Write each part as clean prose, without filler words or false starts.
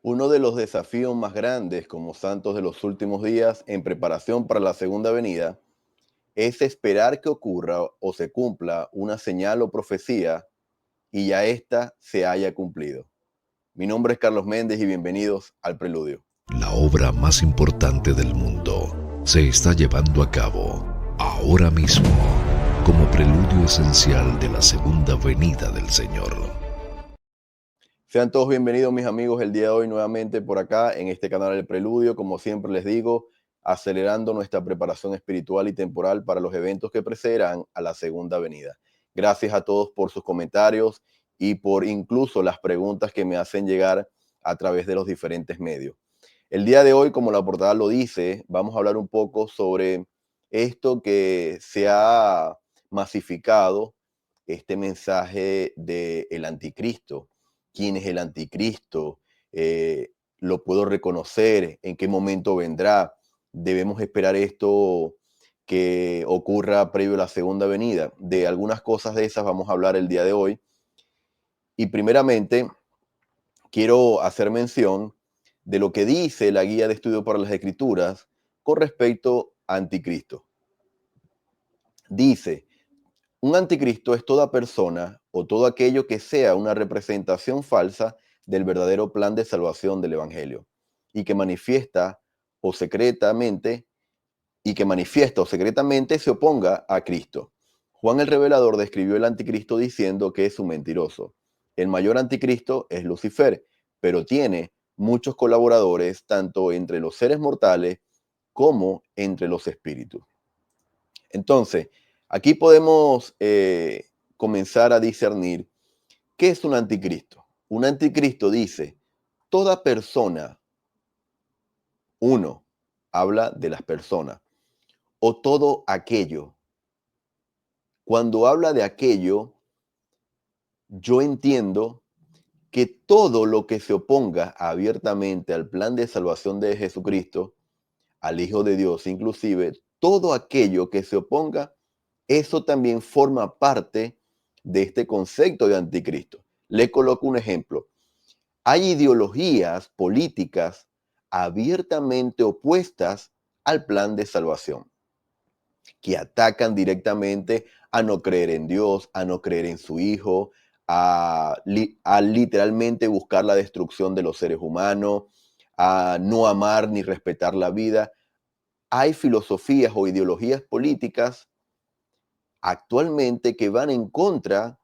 Uno de los desafíos más grandes como santos de los últimos días en preparación para la segunda venida es esperar que ocurra o se cumpla una señal o profecía y ya ésta se haya cumplido. Mi nombre es Carlos Méndez y bienvenidos al Preludio. La obra más importante del mundo se está llevando a cabo ahora mismo como preludio esencial de la segunda venida del Señor. Sean todos bienvenidos mis amigos el día de hoy nuevamente por acá en este canal El Preludio, como siempre les digo, acelerando nuestra preparación espiritual y temporal para los eventos que precederán a la segunda venida. Gracias a todos por sus comentarios y por incluso las preguntas que me hacen llegar a través de los diferentes medios. El día de hoy, como la portada lo dice, vamos a hablar un poco sobre esto que se ha masificado, este mensaje del anticristo. ¿Quién es el anticristo? ¿Lo puedo reconocer? ¿En qué momento vendrá? ¿Debemos esperar esto que ocurra previo a la segunda venida? De algunas cosas de esas vamos a hablar el día de hoy. Y primeramente, quiero hacer mención de lo que dice la Guía de Estudio para las Escrituras con respecto a anticristo. Dice, un anticristo es toda persona o todo aquello que sea una representación falsa del verdadero plan de salvación del Evangelio y que manifiesta o secretamente se oponga a Cristo. Juan el Revelador describió el anticristo diciendo que es un mentiroso. El mayor anticristo es Lucifer, pero tiene muchos colaboradores tanto entre los seres mortales como entre los espíritus. Entonces, aquí podemos comenzar a discernir qué es un anticristo. Un anticristo dice, toda persona, uno, habla de las personas, o todo aquello. Cuando habla de aquello, yo entiendo que todo lo que se oponga abiertamente al plan de salvación de Jesucristo, al Hijo de Dios, inclusive todo aquello que se oponga, eso también forma parte de este concepto de anticristo. Le coloco un ejemplo. Hay ideologías políticas abiertamente opuestas al plan de salvación, que atacan directamente a no creer en Dios, a no creer en su Hijo, a literalmente buscar la destrucción de los seres humanos, a no amar ni respetar la vida. Hay filosofías o ideologías políticas actualmente que van en contra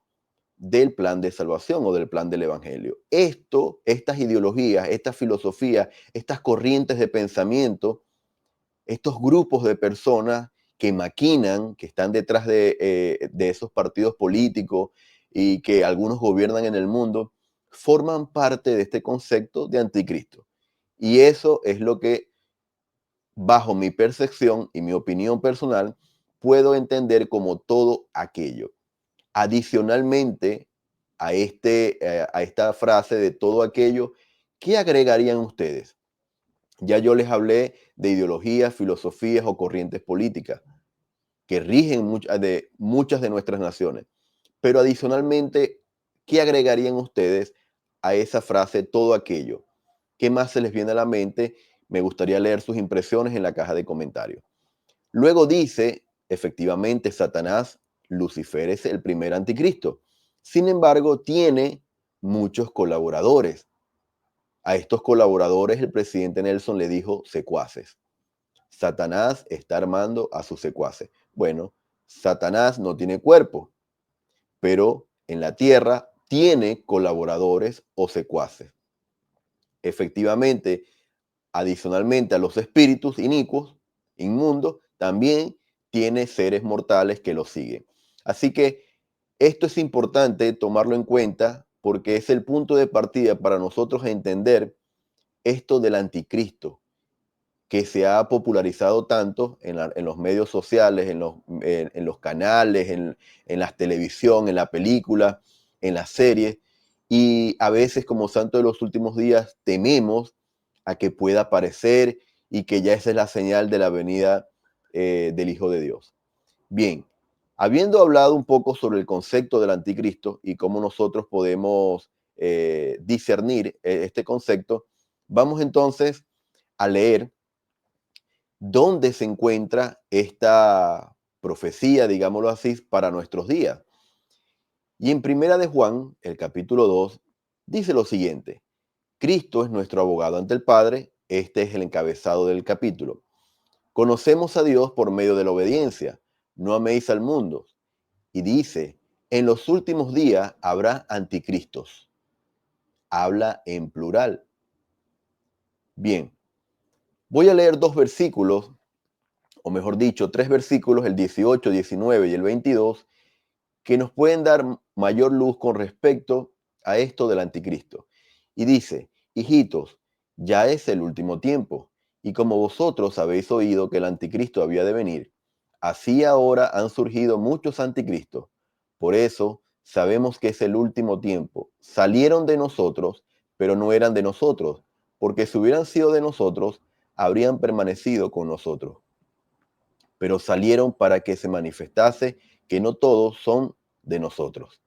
del plan de salvación o del plan del evangelio. Estas ideologías, estas filosofías, estas corrientes de pensamiento, estos grupos de personas que maquinan, que están detrás de esos partidos políticos y que algunos gobiernan en el mundo, forman parte de este concepto de anticristo. Y eso es lo que, bajo mi percepción y mi opinión personal, puedo entender como todo aquello. Adicionalmente a esta frase de todo aquello, ¿qué agregarían ustedes? Ya yo les hablé de ideologías, filosofías o corrientes políticas que rigen muchas de nuestras naciones. Pero adicionalmente, ¿qué agregarían ustedes a esa frase todo aquello? ¿Qué más se les viene a la mente? Me gustaría leer sus impresiones en la caja de comentarios. Luego dice, efectivamente, Satanás, Lucifer es el primer anticristo. Sin embargo, tiene muchos colaboradores. A estos colaboradores el presidente Nelson le dijo secuaces. Satanás está armando a sus secuaces. Bueno, Satanás no tiene cuerpo, pero en la tierra tiene colaboradores o secuaces. Efectivamente, adicionalmente a los espíritus inicuos, inmundos, también tiene seres mortales que lo siguen. Así que esto es importante tomarlo en cuenta porque es el punto de partida para nosotros entender esto del anticristo que se ha popularizado tanto en los medios sociales, en los canales, en la televisión, en la película, en las series. Y a veces, como santo de los últimos días, tememos a que pueda aparecer y que ya esa es la señal de la venida del Hijo de Dios. Bien, habiendo hablado un poco sobre el concepto del anticristo y cómo nosotros podemos discernir este concepto, Vamos entonces a leer dónde se encuentra esta profecía, digámoslo así, para nuestros días. Y en Primera de Juan, el capítulo 2, dice lo siguiente: Cristo es nuestro abogado ante el Padre. Este es el encabezado del capítulo. Conocemos a Dios por medio de la obediencia. No améis al mundo. Y dice, en los últimos días habrá anticristos. Habla en plural. Bien, voy a leer dos versículos, o mejor dicho, tres versículos, el 18, 19 y el 22, que nos pueden dar mayor luz con respecto a esto del anticristo. Y dice, hijitos, ya es el último tiempo, y como vosotros habéis oído que el anticristo había de venir, así ahora han surgido muchos anticristos. Por eso sabemos que es el último tiempo. Salieron de nosotros, pero no eran de nosotros, porque si hubieran sido de nosotros, habrían permanecido con nosotros. Pero salieron para que se manifestase que no todos son de nosotros.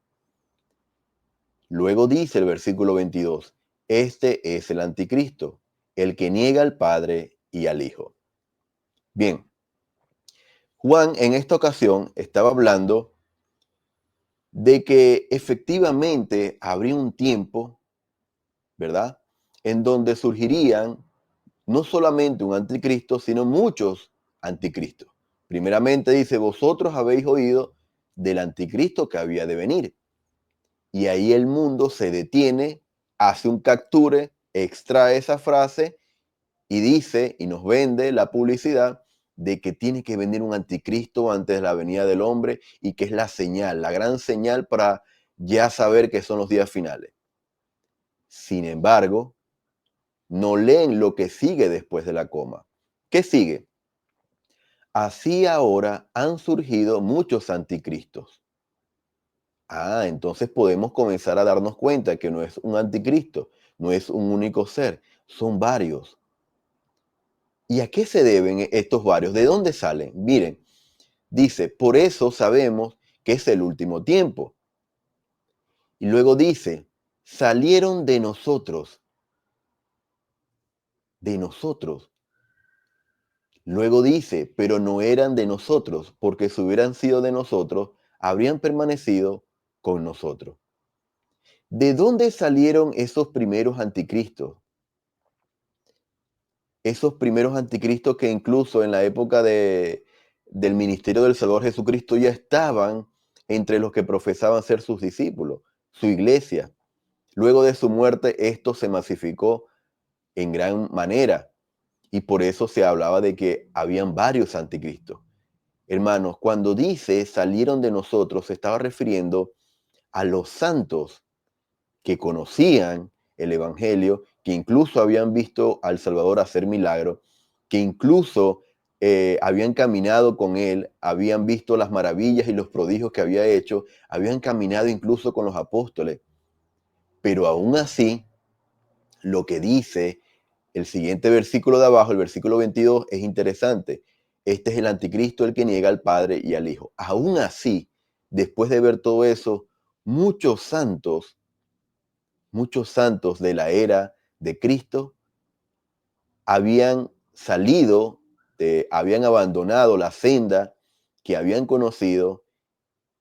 Luego dice el versículo 22, este es el anticristo, el que niega al Padre y al Hijo. Bien, Juan en esta ocasión estaba hablando de que efectivamente habría un tiempo, ¿verdad?, en donde surgirían no solamente un anticristo, sino muchos anticristos. Primeramente dice, vosotros habéis oído del anticristo que había de venir. Y ahí el mundo se detiene, hace un capture, extrae esa frase y dice y nos vende la publicidad de que tiene que venir un anticristo antes de la venida del hombre y que es la señal, la gran señal para ya saber que son los días finales. Sin embargo, no leen lo que sigue después de la coma. ¿Qué sigue? Así ahora han surgido muchos anticristos. Entonces podemos comenzar a darnos cuenta que no es un anticristo, no es un único ser, son varios. ¿Y a qué se deben estos varios? ¿De dónde salen? Miren, dice, por eso sabemos que es el último tiempo. Y luego dice, salieron de nosotros, de nosotros. Luego dice, pero no eran de nosotros, porque si hubieran sido de nosotros, habrían permanecido con nosotros. ¿De dónde salieron esos primeros anticristos? Esos primeros anticristos que incluso en la época del ministerio del Salvador Jesucristo ya estaban entre los que profesaban ser sus discípulos, su iglesia. Luego de su muerte, esto se masificó en gran manera y por eso se hablaba de que habían varios anticristos. Hermanos, cuando dice salieron de nosotros, se estaba refiriendo a los santos que conocían el Evangelio, que incluso habían visto al Salvador hacer milagros, que incluso habían caminado con él, habían visto las maravillas y los prodigios que había hecho, habían caminado incluso con los apóstoles. Pero aún así, lo que dice el siguiente versículo de abajo, el versículo 22, es interesante. Este es el anticristo, el que niega al Padre y al Hijo. Aún así, después de ver todo eso, muchos santos de la era de Cristo habían salido, habían abandonado la senda que habían conocido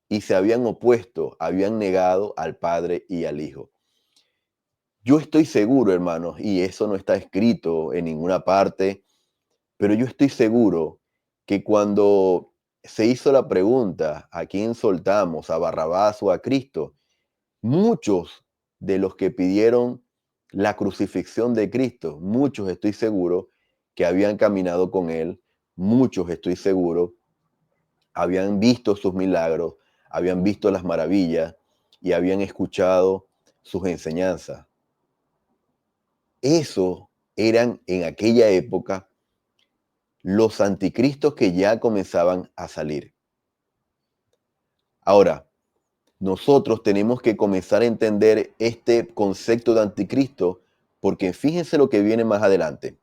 y se habían opuesto, habían negado al Padre y al Hijo. Yo estoy seguro, hermanos, y eso no está escrito en ninguna parte, pero yo estoy seguro que cuando se hizo la pregunta, ¿a quién soltamos? ¿A Barrabás o a Cristo? Muchos de los que pidieron la crucifixión de Cristo, muchos estoy seguro que habían caminado con él, muchos estoy seguro habían visto sus milagros, habían visto las maravillas y habían escuchado sus enseñanzas. Eso eran en aquella época los anticristos que ya comenzaban a salir. Ahora, nosotros tenemos que comenzar a entender este concepto de anticristo porque fíjense lo que viene más adelante.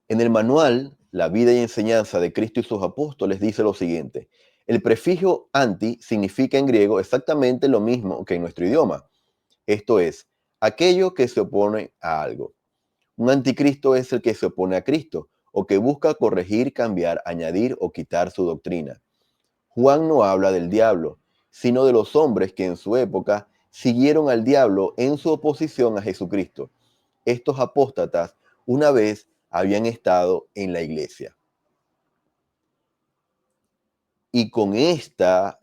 En el manual, La vida y enseñanza de Cristo y sus apóstoles dice lo siguiente. El prefijo anti significa en griego exactamente lo mismo que en nuestro idioma. Esto es, aquello que se opone a algo. Un anticristo es el que se opone a Cristo o que busca corregir, cambiar, añadir o quitar su doctrina. Juan no habla del diablo, sino de los hombres que en su época siguieron al diablo en su oposición a Jesucristo. Estos apóstatas una vez habían estado en la iglesia. Y con esta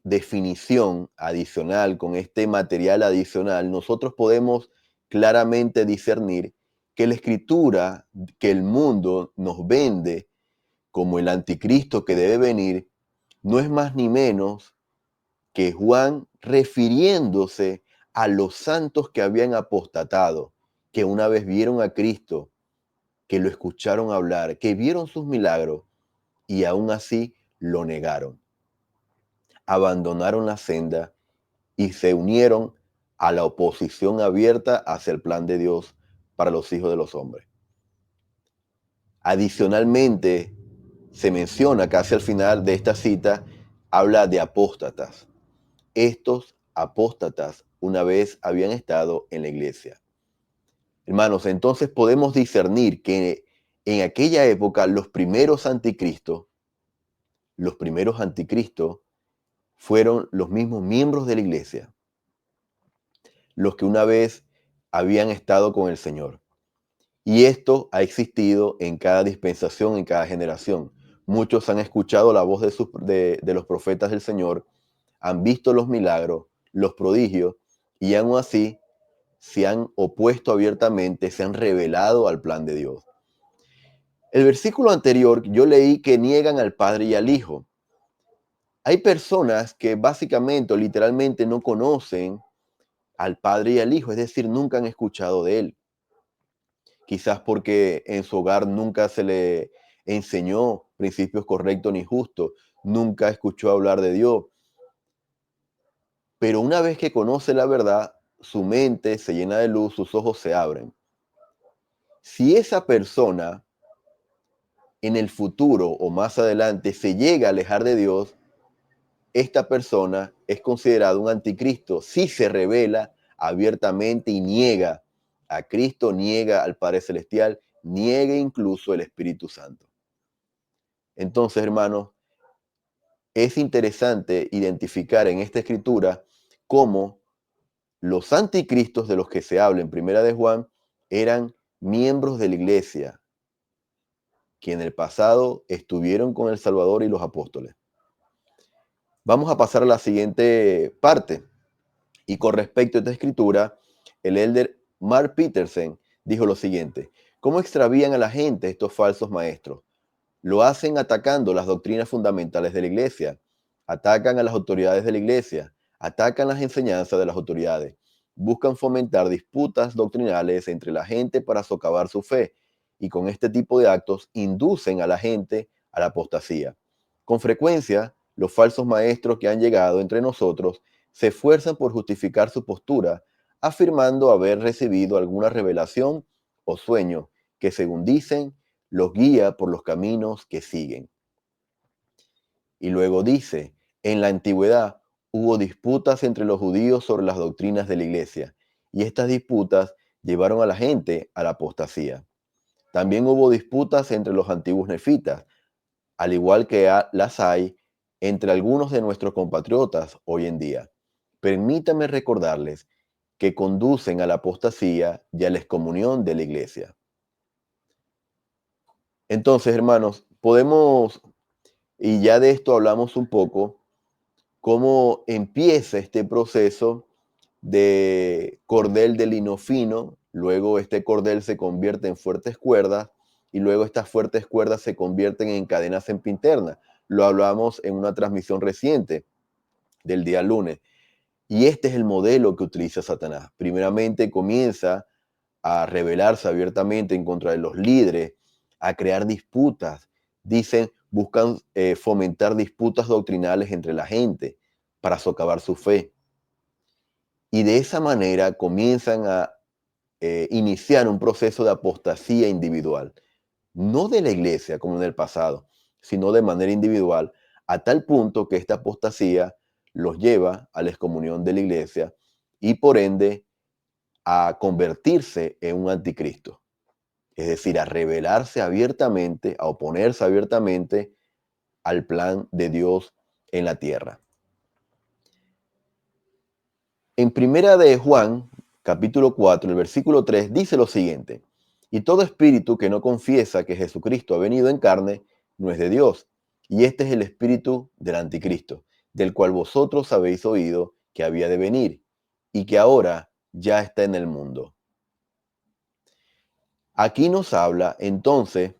definición adicional, con este material adicional, nosotros podemos claramente discernir que la escritura que el mundo nos vende como el anticristo que debe venir, no es más ni menos que Juan refiriéndose a los santos que habían apostatado, que una vez vieron a Cristo, que lo escucharon hablar, que vieron sus milagros y aún así lo negaron. Abandonaron la senda y se unieron a la oposición abierta hacia el plan de Dios para los hijos de los hombres. Adicionalmente, se menciona casi al final de esta cita, habla de apóstatas. Estos apóstatas una vez habían estado en la iglesia. Hermanos, entonces podemos discernir que en aquella época los primeros anticristos fueron los mismos miembros de la iglesia, los que una vez habían estado con el Señor. Y esto ha existido en cada dispensación, en cada generación. Muchos han escuchado la voz de los profetas del Señor, han visto los milagros, los prodigios, y aún así se han opuesto abiertamente, se han rebelado al plan de Dios. El versículo anterior yo leí que niegan al Padre y al Hijo. Hay personas que básicamente o literalmente no conocen al Padre y al Hijo, es decir, nunca han escuchado de Él. Quizás porque en su hogar nunca se le enseñó principios correctos ni justos, nunca escuchó hablar de Dios. Pero una vez que conoce la verdad, su mente se llena de luz, sus ojos se abren. Si esa persona en el futuro o más adelante se llega a alejar de Dios, esta persona es considerada un anticristo si se revela abiertamente y niega a Cristo, niega al Padre Celestial, niega incluso el Espíritu Santo. Entonces, hermanos, es interesante identificar en esta escritura cómo los anticristos de los que se habla en Primera de Juan eran miembros de la iglesia, que en el pasado estuvieron con el Salvador y los apóstoles. Vamos a pasar a la siguiente parte. Y con respecto a esta escritura, el elder Mark Petersen dijo lo siguiente: ¿cómo extravían a la gente estos falsos maestros? Lo hacen atacando las doctrinas fundamentales de la iglesia, atacan a las autoridades de la iglesia, atacan las enseñanzas de las autoridades, buscan fomentar disputas doctrinales entre la gente para socavar su fe, y con este tipo de actos inducen a la gente a la apostasía. Con frecuencia, los falsos maestros que han llegado entre nosotros se esfuerzan por justificar su postura, afirmando haber recibido alguna revelación o sueño que, según dicen, los guía por los caminos que siguen. Y luego dice, en la antigüedad hubo disputas entre los judíos sobre las doctrinas de la iglesia, y estas disputas llevaron a la gente a la apostasía. También hubo disputas entre los antiguos nefitas, al igual que las hay entre algunos de nuestros compatriotas hoy en día. Permítanme recordarles que conducen a la apostasía y a la excomunión de la iglesia. Entonces, hermanos, podemos, y ya de esto hablamos un poco, cómo empieza este proceso de cordel de lino fino, luego este cordel se convierte en fuertes cuerdas, y luego estas fuertes cuerdas se convierten en cadenas sempiternas. Lo hablamos en una transmisión reciente del día lunes. Y este es el modelo que utiliza Satanás. Primeramente comienza a rebelarse abiertamente en contra de los líderes, a crear disputas. Dicen, buscan fomentar disputas doctrinales entre la gente para socavar su fe. Y de esa manera comienzan a iniciar un proceso de apostasía individual. No de la iglesia como en el pasado, sino de manera individual, a tal punto que esta apostasía los lleva a la excomunión de la iglesia y por ende a convertirse en un anticristo. Es decir, a rebelarse abiertamente, a oponerse abiertamente al plan de Dios en la tierra. En primera de Juan, capítulo 4, el versículo 3, dice lo siguiente: y todo espíritu que no confiesa que Jesucristo ha venido en carne, no es de Dios. Y este es el espíritu del anticristo, del cual vosotros habéis oído que había de venir, y que ahora ya está en el mundo. Aquí nos habla entonces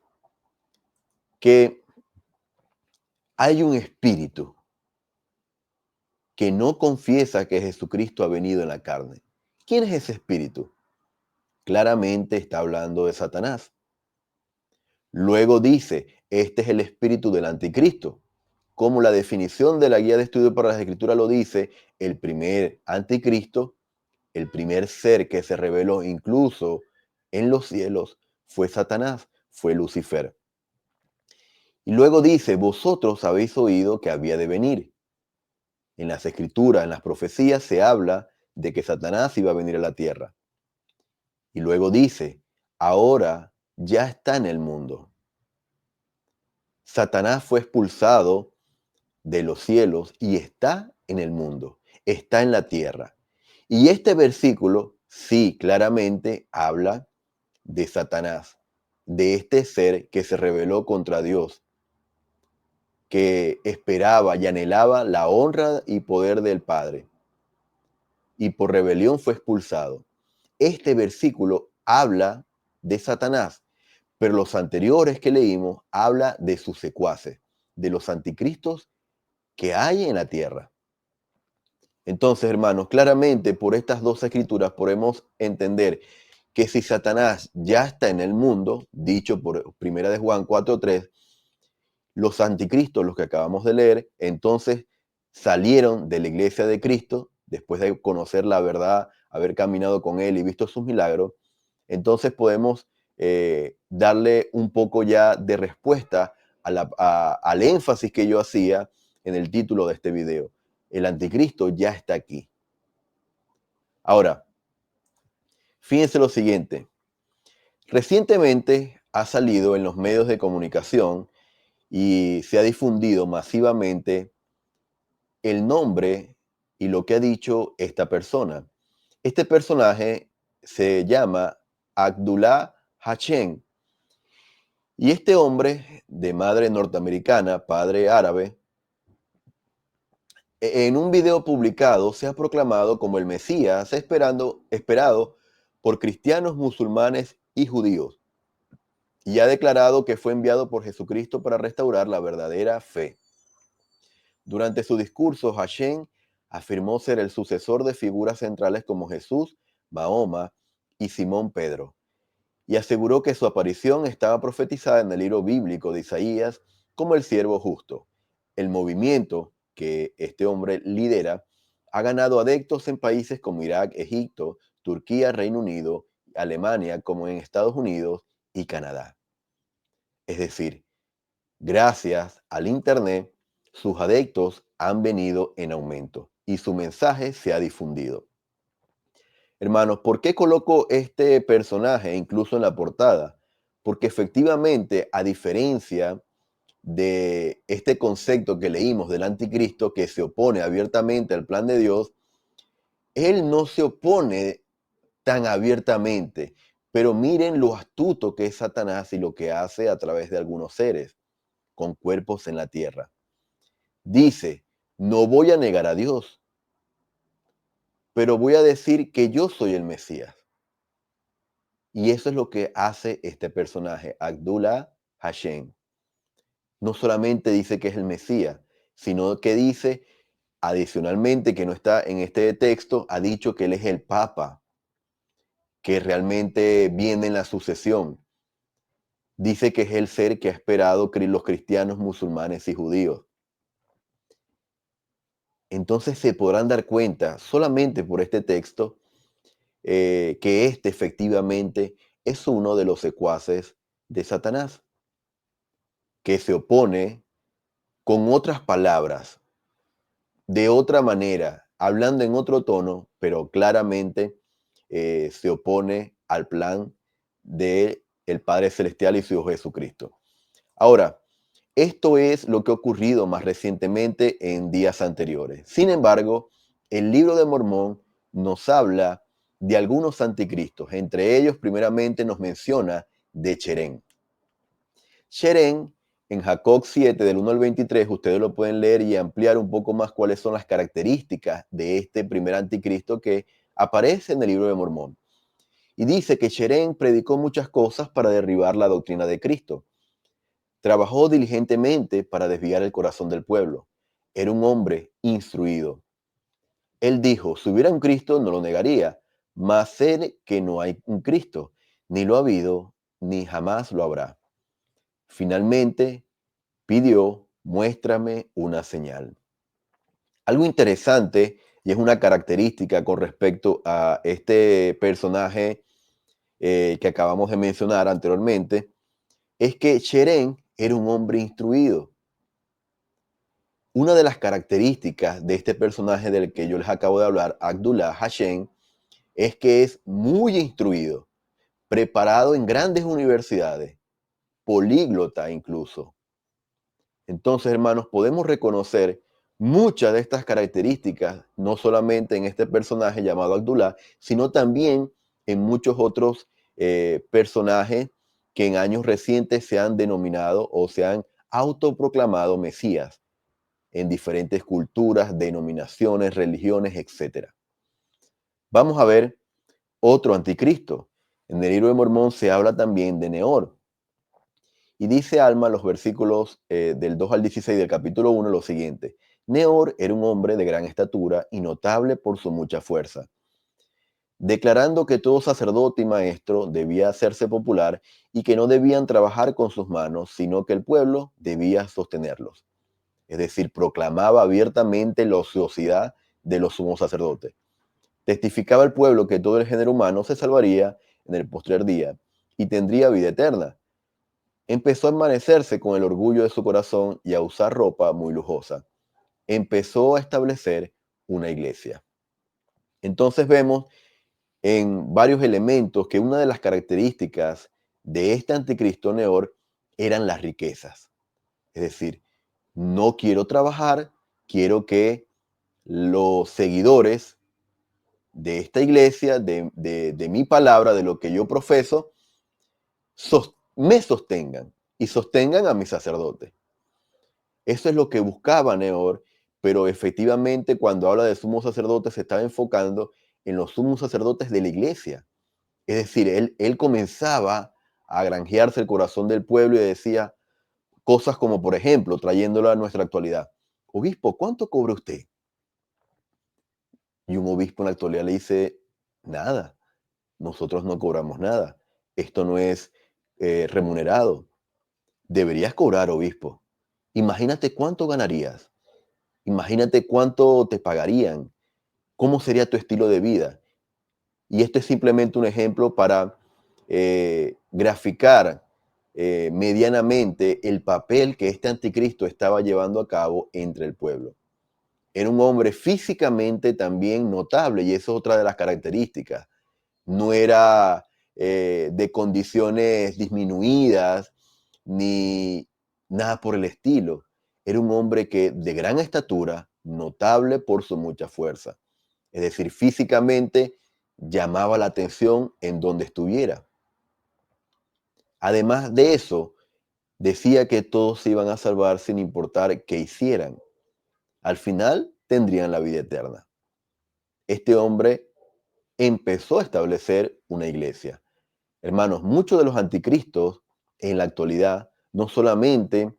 que hay un espíritu que no confiesa que Jesucristo ha venido en la carne. ¿Quién es ese espíritu? Claramente está hablando de Satanás. Luego dice, este es el espíritu del anticristo. Como la definición de la guía de estudio para las escrituras lo dice, el primer anticristo, el primer ser que se reveló incluso en los cielos, fue Satanás, fue Lucifer. Y luego dice, vosotros habéis oído que había de venir. En las escrituras, en las profecías, se habla de que Satanás iba a venir a la tierra. Y luego dice, ahora ya está en el mundo. Satanás fue expulsado de los cielos y está en el mundo, está en la tierra. Y este versículo sí claramente habla de Satanás, de este ser que se rebeló contra Dios, que esperaba y anhelaba la honra y poder del Padre, y por rebelión fue expulsado. Este versículo habla de Satanás, pero los anteriores que leímos habla de sus secuaces, de los anticristos que hay en la tierra. Entonces, hermanos, claramente por estas dos escrituras podemos entender que si Satanás ya está en el mundo, dicho por primera de Juan 4:3, los anticristos, los que acabamos de leer, entonces salieron de la iglesia de Cristo, después de conocer la verdad, haber caminado con Él y visto sus milagros. Entonces podemos darle un poco ya de respuesta al énfasis que yo hacía en el título de este video. El anticristo ya está aquí. Ahora, fíjense lo siguiente. Recientemente ha salido en los medios de comunicación y se ha difundido masivamente el nombre y lo que ha dicho esta persona. Este personaje se llama Abdullah Hashem. Y este hombre de madre norteamericana, padre árabe, en un video publicado se ha proclamado como el Mesías esperado por cristianos, musulmanes y judíos. Y ha declarado que fue enviado por Jesucristo para restaurar la verdadera fe. Durante su discurso, Hashem afirmó ser el sucesor de figuras centrales como Jesús, Mahoma y Simón Pedro, y aseguró que su aparición estaba profetizada en el libro bíblico de Isaías como el siervo justo. El movimiento que este hombre lidera ha ganado adeptos en países como Irak, Egipto, Turquía, Reino Unido, Alemania, como en Estados Unidos y Canadá. Es decir, gracias al Internet, sus adeptos han venido en aumento y su mensaje se ha difundido. Hermanos, ¿por qué coloco este personaje incluso en la portada? Porque efectivamente, a diferencia de este concepto que leímos del anticristo que se opone abiertamente al plan de Dios, él no se opone tan abiertamente. Pero miren lo astuto que es Satanás y lo que hace a través de algunos seres con cuerpos en la tierra. Dice, no voy a negar a Dios, pero voy a decir que yo soy el Mesías. Y eso es lo que hace este personaje, Abdullah Hashem. No solamente dice que es el Mesías, sino que dice, adicionalmente, que no está en este texto, ha dicho que él es el Papa, que realmente viene en la sucesión. Dice que es el ser que ha esperado los cristianos, musulmanes y judíos. Entonces se podrán dar cuenta solamente por este texto que este efectivamente es uno de los secuaces de Satanás, que se opone con otras palabras, de otra manera, hablando en otro tono, pero claramente se opone al plan de el Padre Celestial y su Hijo Jesucristo. Ahora, esto es lo que ha ocurrido más recientemente en días anteriores. Sin embargo, el Libro de Mormón nos habla de algunos anticristos. Entre ellos, primeramente, nos menciona de Cherén. Cherén, en Jacob 7, del 1 al 23, ustedes lo pueden leer y ampliar un poco más cuáles son las características de este primer anticristo que aparece en el Libro de Mormón. Y dice que Cherén predicó muchas cosas para derribar la doctrina de Cristo. Trabajó diligentemente para desviar el corazón del pueblo. Era un hombre instruido. Él dijo, si hubiera un Cristo no lo negaría, mas sé que no hay un Cristo, ni lo ha habido, ni jamás lo habrá. Finalmente pidió, muéstrame una señal. Algo interesante, y es una característica con respecto a este personaje que acabamos de mencionar anteriormente, es que Cherén era un hombre instruido. Una de las características de este personaje del que yo les acabo de hablar, Abdullah Hashem, es que es muy instruido, preparado en grandes universidades, políglota incluso. Entonces, hermanos, podemos reconocer muchas de estas características, no solamente en este personaje llamado Abdullah, sino también en muchos otros personajes que en años recientes se han denominado o se han autoproclamado Mesías en diferentes culturas, denominaciones, religiones, etc. Vamos a ver otro anticristo. En el Libro de Mormón se habla también de Neor. Y dice Alma los versículos del 2 al 16 del capítulo 1 lo siguiente. Neor era un hombre de gran estatura y notable por su mucha fuerza, declarando que todo sacerdote y maestro debía hacerse popular y que no debían trabajar con sus manos, sino que el pueblo debía sostenerlos. Es decir, proclamaba abiertamente la ociosidad de los sumos sacerdotes. Testificaba al pueblo que todo el género humano se salvaría en el postrer día y tendría vida eterna. Empezó a envanecerse con el orgullo de su corazón y a usar ropa muy lujosa. Empezó a establecer una iglesia. Entonces vemos en varios elementos que una de las características de este anticristo Neor eran las riquezas. Es decir, no quiero trabajar, quiero que los seguidores de esta iglesia, de mi palabra, de lo que yo profeso, me sostengan y sostengan a mis sacerdotes. Eso es lo que buscaba Neor, pero efectivamente cuando habla de sumos sacerdotes se estaba enfocando en los sumos sacerdotes de la iglesia. Es decir, él comenzaba a granjearse el corazón del pueblo y decía cosas como, por ejemplo, trayéndolo a nuestra actualidad. Obispo, ¿cuánto cobra usted? Y un obispo en la actualidad le dice, nada, nosotros no cobramos nada. Esto no es remunerado. Deberías cobrar, obispo. Imagínate cuánto ganarías. Imagínate cuánto te pagarían. ¿Cómo sería tu estilo de vida? Y esto es simplemente un ejemplo para graficar medianamente el papel que este anticristo estaba llevando a cabo entre el pueblo. Era un hombre físicamente también notable y eso es otra de las características. No era de condiciones disminuidas ni nada por el estilo. Era un hombre que de gran estatura, notable por su mucha fuerza. Es decir, físicamente llamaba la atención en donde estuviera. Además de eso, decía que todos se iban a salvar sin importar qué hicieran. Al final tendrían la vida eterna. Este hombre empezó a establecer una iglesia. Hermanos, muchos de los anticristos en la actualidad no solamente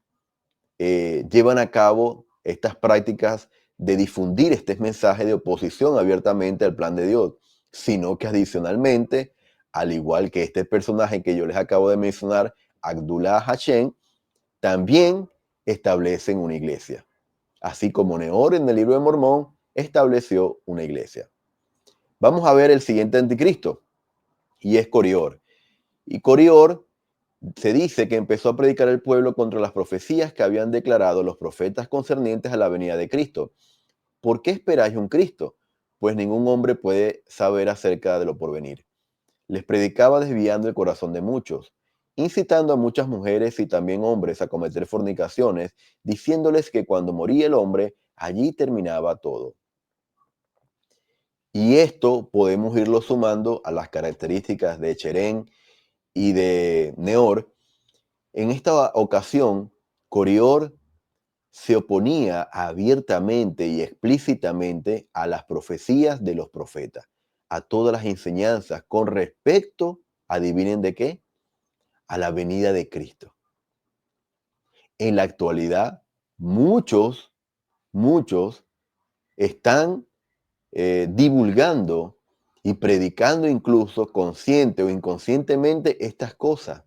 llevan a cabo estas prácticas de difundir este mensaje de oposición abiertamente al plan de Dios, sino que adicionalmente, al igual que este personaje que yo les acabo de mencionar, Abdullah Hashem, también establecen una iglesia. Así como Neor en el Libro de Mormón estableció una iglesia. Vamos a ver el siguiente anticristo, y es Corior. Y Corior se dice que empezó a predicar al pueblo contra las profecías que habían declarado los profetas concernientes a la venida de Cristo. ¿Por qué esperáis un Cristo? pues ningún hombre puede saber acerca de lo porvenir. Les predicaba desviando el corazón de muchos, incitando a muchas mujeres y también hombres a cometer fornicaciones, diciéndoles que cuando moría el hombre, allí terminaba todo. Y esto podemos irlo sumando a las características de Cherén y de Neor. En esta ocasión, Corior se oponía abiertamente y explícitamente a las profecías de los profetas, a todas las enseñanzas con respecto, adivinen de qué, a la venida de Cristo. En la actualidad, muchos están divulgando y predicando incluso consciente o inconscientemente estas cosas.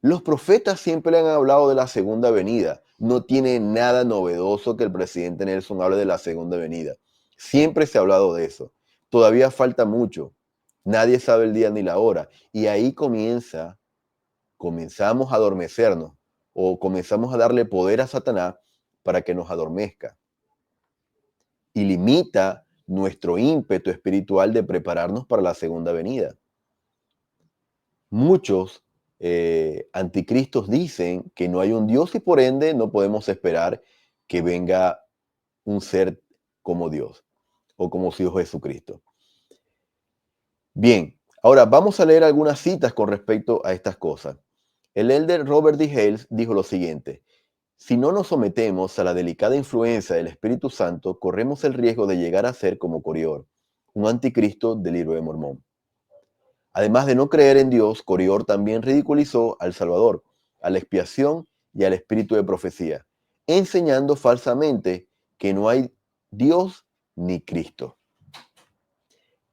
Los profetas siempre le han hablado de la segunda venida. No tiene nada novedoso que el presidente Nelson hable de la segunda venida. Siempre se ha hablado de eso. Todavía falta mucho. Nadie sabe el día ni la hora. Y ahí comenzamos a adormecernos o comenzamos a darle poder a Satanás para que nos adormezca. Y limita nuestro ímpetu espiritual de prepararnos para la segunda venida. Muchos anticristos dicen que no hay un Dios y por ende no podemos esperar que venga un ser como Dios o como su Hijo Jesucristo. Bien, ahora vamos a leer algunas citas con respecto a estas cosas. El elder Robert D. Hales dijo lo siguiente: si no nos sometemos a la delicada influencia del Espíritu Santo, corremos el riesgo de llegar a ser como Corior, un anticristo del libro de Mormón. Además de no creer en Dios, Corior también ridiculizó al Salvador, a la expiación y al espíritu de profecía, enseñando falsamente que no hay Dios ni Cristo.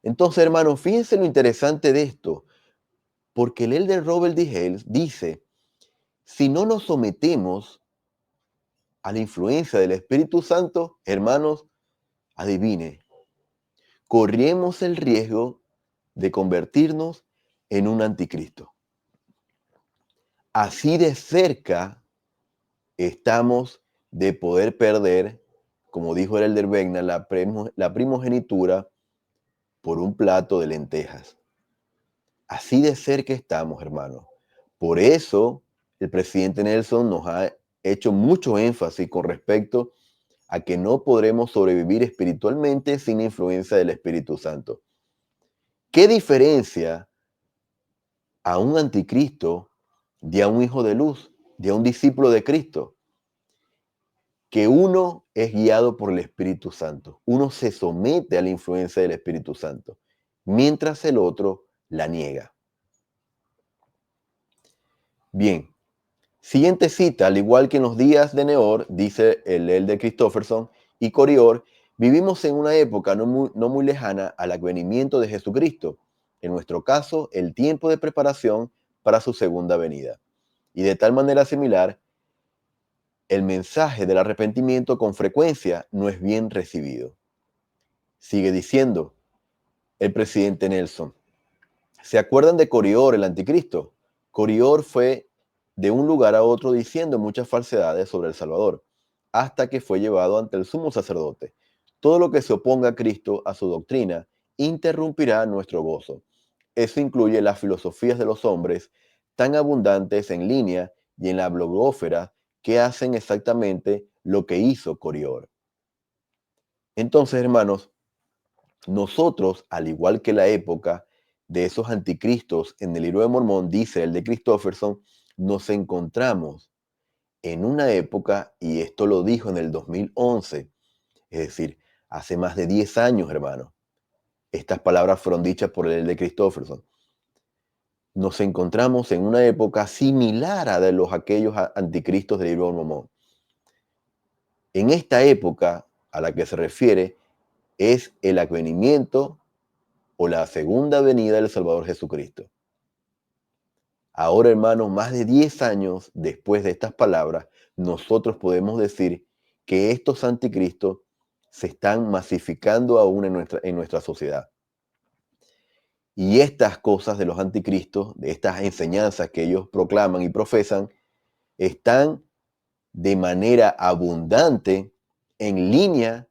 Entonces, hermanos, fíjense lo interesante de esto, porque el elder Robert D. Hales dice, si no nos sometemos a la influencia del Espíritu Santo, hermanos, adivine, corremos el riesgo de convertirnos en un anticristo. Así de cerca estamos de poder perder, como dijo el elder Wegner, la primogenitura por un plato de lentejas. Así de cerca estamos, hermanos. Por eso el presidente Nelson nos ha hecho mucho énfasis con respecto a que no podremos sobrevivir espiritualmente sin la influencia del Espíritu Santo. ¿Qué diferencia a un anticristo de a un hijo de luz, de a un discípulo de Cristo? Que uno es guiado por el Espíritu Santo. Uno se somete a la influencia del Espíritu Santo, mientras el otro la niega. Bien, siguiente cita, al igual que en los días de Neor, dice el elder Christofferson y Corior, vivimos en una época no muy lejana al advenimiento de Jesucristo, en nuestro caso, el tiempo de preparación para su segunda venida. Y de tal manera similar, el mensaje del arrepentimiento con frecuencia no es bien recibido. Sigue diciendo el presidente Nelson. ¿Se acuerdan de Corior, el anticristo? Corior fue de un lugar a otro diciendo muchas falsedades sobre el Salvador, hasta que fue llevado ante el sumo sacerdote. Todo lo que se oponga a Cristo, a su doctrina, interrumpirá nuestro gozo. Eso incluye las filosofías de los hombres, tan abundantes en línea y en la blogósfera, que hacen exactamente lo que hizo Corior. Entonces, hermanos, nosotros, al igual que la época de esos anticristos en el libro de Mormón, dice el de Christofferson, nos encontramos en una época, y esto lo dijo en el 2011, es decir, hace más de 10 años, hermano. Estas palabras fueron dichas por el de Christofferson. Nos encontramos en una época similar a de aquellos anticristos del libro de Mormón. En esta época a la que se refiere es el advenimiento o la segunda venida del Salvador Jesucristo. Ahora, hermanos, más de 10 años después de estas palabras, nosotros podemos decir que estos anticristos se están masificando aún en nuestra sociedad. Y estas cosas de los anticristos, de estas enseñanzas que ellos proclaman y profesan, están de manera abundante en línea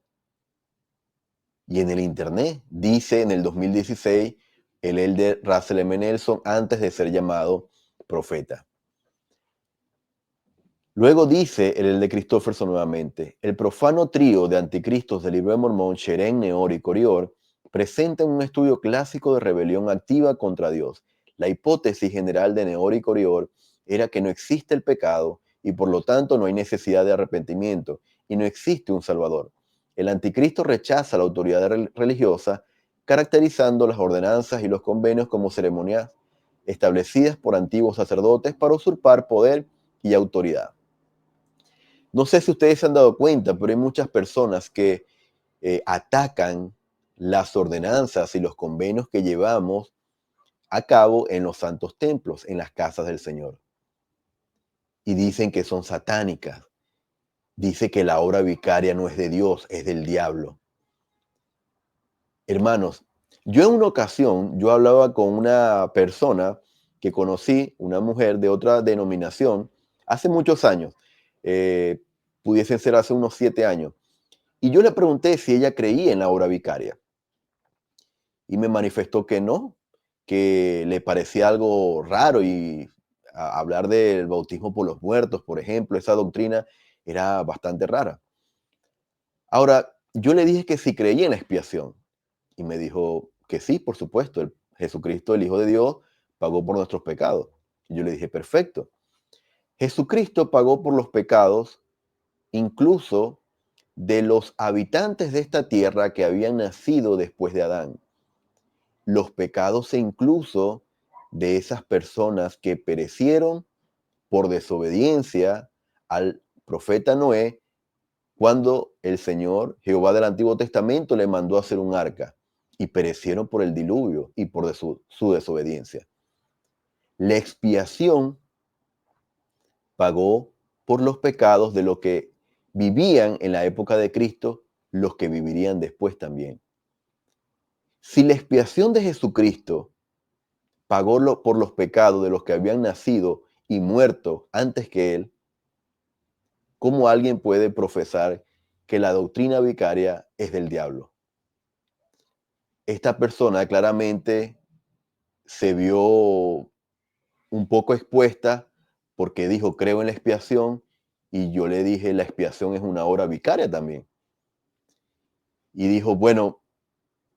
y en el Internet. Dice en el 2016 el elder Russell M. Nelson antes de ser llamado profeta. Luego dice el elder Christofferson nuevamente, el profano trío de anticristos del libro de Mormón, Sheren, Neor y Corior, presenta un estudio clásico de rebelión activa contra Dios. La hipótesis general de Neor y Corior era que no existe el pecado y por lo tanto no hay necesidad de arrepentimiento y no existe un Salvador. El anticristo rechaza la autoridad religiosa, caracterizando las ordenanzas y los convenios como ceremonias establecidas por antiguos sacerdotes para usurpar poder y autoridad. No sé si ustedes se han dado cuenta, pero hay muchas personas que atacan las ordenanzas y los convenios que llevamos a cabo en los santos templos, en las casas del Señor. Y dicen que son satánicas. Dice que la obra vicaria no es de Dios, es del diablo. Hermanos, yo en una ocasión, yo hablaba con una persona que conocí, una mujer de otra denominación, hace muchos años, pudiesen ser hace unos 7 años, y yo le pregunté si ella creía en la obra vicaria, y me manifestó que no, que le parecía algo raro y hablar del bautismo por los muertos, por ejemplo, esa doctrina era bastante rara. Ahora, yo le dije que si creía en la expiación, y me dijo que sí, por supuesto, Jesucristo, el Hijo de Dios, pagó por nuestros pecados. Y yo le dije, perfecto. Jesucristo pagó por los pecados incluso de los habitantes de esta tierra que habían nacido después de Adán. Los pecados e incluso de esas personas que perecieron por desobediencia al profeta Noé cuando el Señor, Jehová del Antiguo Testamento, le mandó a hacer un arca y perecieron por el diluvio y por su desobediencia. La expiación pagó por los pecados de los que vivían en la época de Cristo, los que vivirían después también. Si la expiación de Jesucristo pagó por los pecados de los que habían nacido y muerto antes que Él, ¿cómo alguien puede profesar que la doctrina vicaria es del diablo? Esta persona claramente se vio un poco expuesta porque dijo, creo en la expiación, y yo le dije, la expiación es una obra vicaria también. Y dijo, bueno,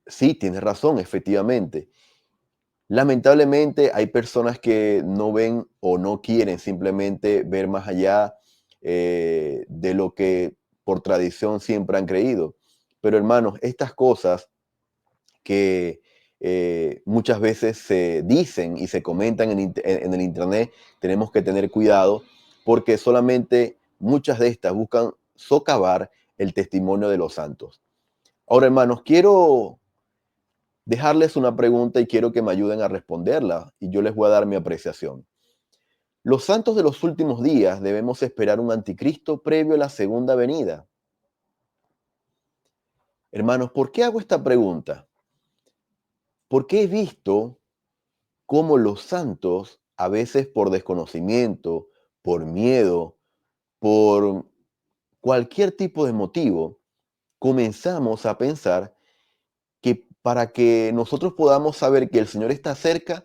sí, tienes razón, efectivamente. Lamentablemente hay personas que no ven o no quieren simplemente ver más allá de lo que por tradición siempre han creído. Pero hermanos, estas cosas que muchas veces se dicen y se comentan en el Internet, tenemos que tener cuidado porque solamente muchas de estas buscan socavar el testimonio de los santos. Ahora, hermanos, quiero dejarles una pregunta y quiero que me ayuden a responderla y yo les voy a dar mi apreciación. Los santos de los últimos días debemos esperar un anticristo previo a la segunda venida. Hermanos, ¿por qué hago esta pregunta? Porque he visto cómo los santos, a veces por desconocimiento, por miedo, por cualquier tipo de motivo, comenzamos a pensar que para que nosotros podamos saber que el Señor está cerca,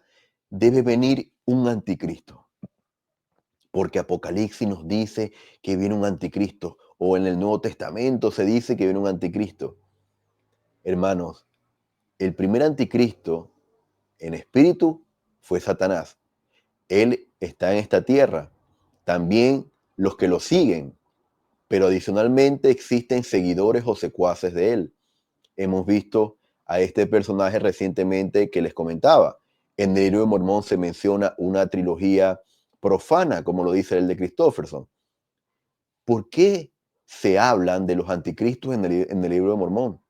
debe venir un anticristo. Porque Apocalipsis nos dice que viene un anticristo, o en el Nuevo Testamento se dice que viene un anticristo. Hermanos, el primer anticristo en espíritu fue Satanás. Él está en esta tierra. También los que lo siguen, pero adicionalmente existen seguidores o secuaces de él. Hemos visto a este personaje recientemente que les comentaba. En el libro de Mormón se menciona una trilogía profana, como lo dice el de Christofferson. ¿Por qué se hablan de los anticristos en el libro de Mormón?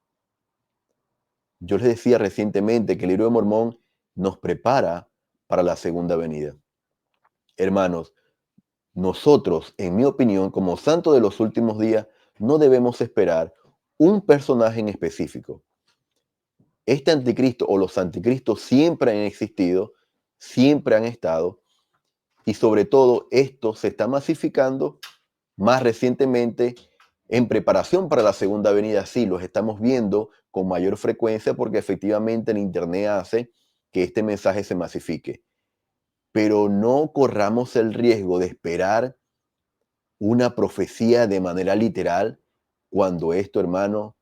Yo les decía recientemente que el libro de Mormón nos prepara para la segunda venida. Hermanos, nosotros, en mi opinión, como santos de los últimos días, no debemos esperar un personaje en específico. Este anticristo o los anticristos siempre han existido, siempre han estado, y sobre todo esto se está masificando más recientemente en preparación para la segunda venida, sí, los estamos viendo con mayor frecuencia porque efectivamente el Internet hace que este mensaje se masifique. Pero no corramos el riesgo de esperar una profecía de manera literal cuando esto, hermano,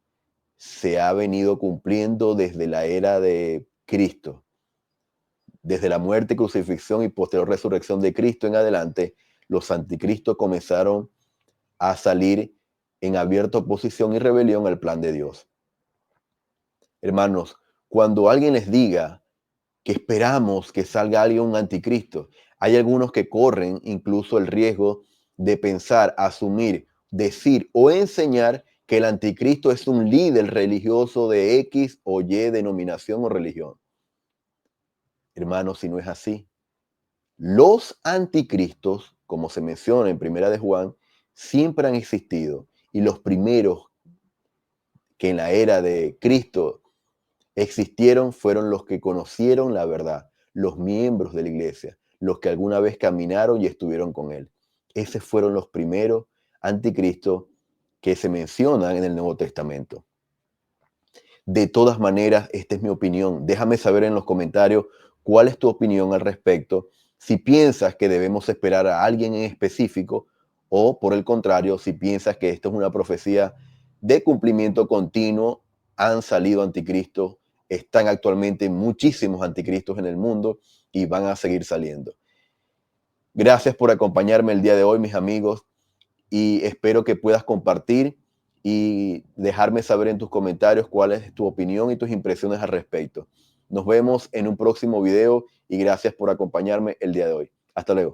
se ha venido cumpliendo desde la era de Cristo. Desde la muerte, crucifixión y posterior resurrección de Cristo en adelante, los anticristos comenzaron a salir en abierta oposición y rebelión al plan de Dios. Hermanos, cuando alguien les diga que esperamos que salga alguien un anticristo, hay algunos que corren incluso el riesgo de pensar, asumir, decir o enseñar que el anticristo es un líder religioso de X o Y denominación o religión. Hermanos, si no es así, los anticristos, como se menciona en Primera de Juan, siempre han existido y los primeros que en la era de Cristo existieron fueron los que conocieron la verdad, los miembros de la iglesia, los que alguna vez caminaron y estuvieron con él. Esos fueron los primeros anticristos que se mencionan en el Nuevo Testamento. De todas maneras, esta es mi opinión. Déjame saber en los comentarios cuál es tu opinión al respecto. Si piensas que debemos esperar a alguien en específico o, por el contrario, si piensas que esto es una profecía de cumplimiento continuo, han salido anticristos, están actualmente muchísimos anticristos en el mundo y van a seguir saliendo. Gracias por acompañarme el día de hoy, mis amigos, y espero que puedas compartir y dejarme saber en tus comentarios cuál es tu opinión y tus impresiones al respecto. Nos vemos en un próximo video y gracias por acompañarme el día de hoy. Hasta luego.